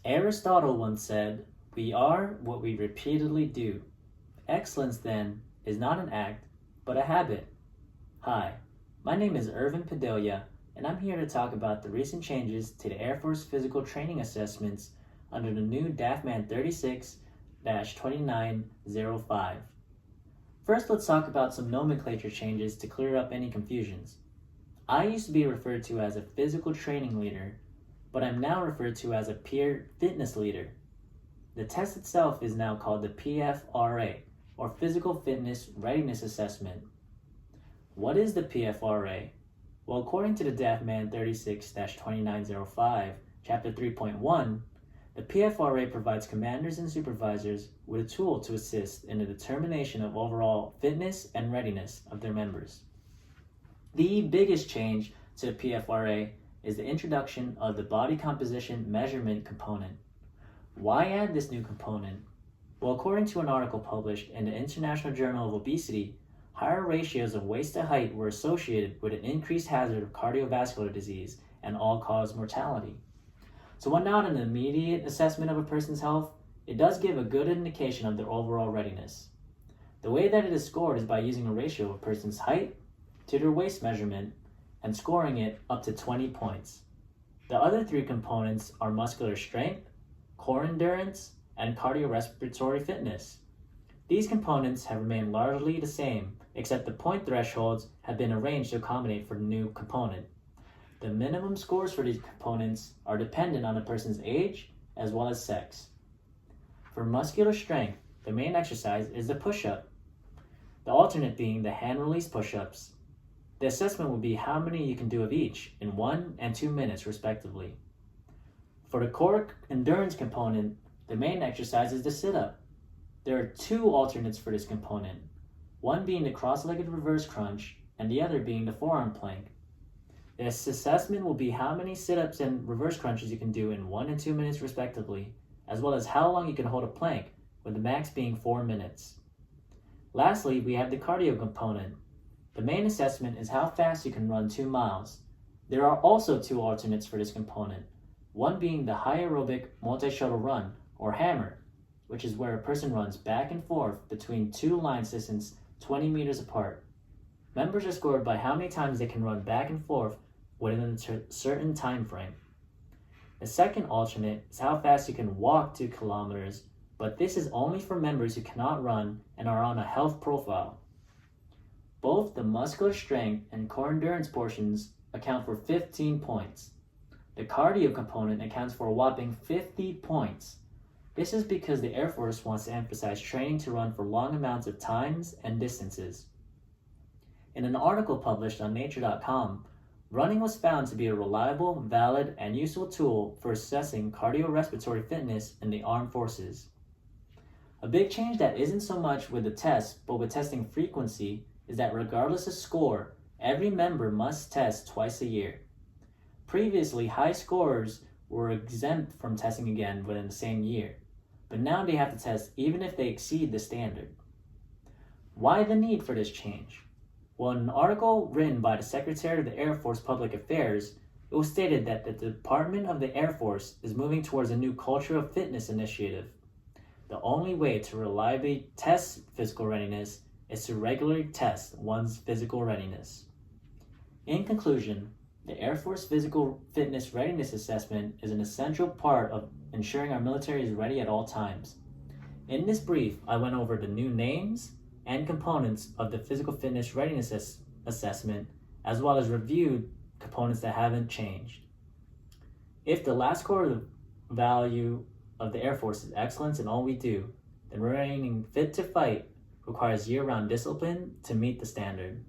Aristotle once said, "We are what we repeatedly do." Excellence, then, is not an act, but a habit. Hi, my name is Irvin Padilla, and I'm here to talk about the recent changes to the Air Force Physical Training Assessments under the new DAFMAN 36-2905. First, let's talk about some nomenclature changes to clear up any confusions. I used to be referred to as a physical training leader, but I'm now referred to as a peer fitness leader. The test itself is now called the PFRA, or Physical Fitness Readiness Assessment. What is the PFRA? Well, according to the DAFMAN 36-2905, Chapter 3.1, the PFRA provides commanders and supervisors with a tool to assist in the determination of overall fitness and readiness of their members. The biggest change to the PFRA is the introduction of the body composition measurement component. Why add this new component? Well, according to an article published in the International Journal of Obesity, higher ratios of waist to height were associated with an increased hazard of cardiovascular disease and all-cause mortality. So while not an immediate assessment of a person's health, it does give a good indication of their overall readiness. The way that it is scored is by using a ratio of a person's height to their waist measurement and scoring it up to 20 points. The other three components are muscular strength, core endurance, and cardiorespiratory fitness. These components have remained largely the same, except the point thresholds have been arranged to accommodate for the new component. The minimum scores for these components are dependent on a person's age as well as sex. For muscular strength, the main exercise is the push-up, the alternate being the hand release push-ups. The assessment will be how many you can do of each in 1 and 2 minutes respectively. For the core endurance component, the main exercise is the sit-up. There are two alternates for this component, one being the cross-legged reverse crunch and the other being the forearm plank. This assessment will be how many sit-ups and reverse crunches you can do in 1 and 2 minutes respectively, as well as how long you can hold a plank, with the max being 4 minutes. Lastly, we have the cardio component. The main assessment is how fast you can run 2 miles. There are also two alternates for this component, one being the high aerobic multi-shuttle run, or HAMR, which is where a person runs back and forth between two line distance 20 meters apart. Members are scored by how many times they can run back and forth within a certain time frame. The second alternate is how fast you can walk 2 kilometers, but this is only for members who cannot run and are on a health profile. Both the muscular strength and core endurance portions account for 15 points. The cardio component accounts for a whopping 50 points. This is because the Air Force wants to emphasize training to run for long amounts of times and distances. In an article published on Nature.com, running was found to be a reliable, valid, and useful tool for assessing cardiorespiratory fitness in the armed forces. A big change that isn't so much with the test, but with testing frequency, is that regardless of score, every member must test twice a year. Previously, high scorers were exempt from testing again within the same year, but now they have to test even if they exceed the standard. Why the need for this change? Well, in an article written by the Secretary of the Air Force Public Affairs, it was stated that the Department of the Air Force is moving towards a new culture of fitness initiative. The only way to reliably test physical readiness is to regularly test one's physical readiness. In conclusion, the Air Force Physical Fitness Readiness Assessment is an essential part of ensuring our military is ready at all times. In this brief, I went over the new names and components of the Physical Fitness Readiness Assessment, as well as reviewed components that haven't changed. If the last core value of the Air Force is excellence in all we do, then remaining fit to fight requires year-round discipline to meet the standard.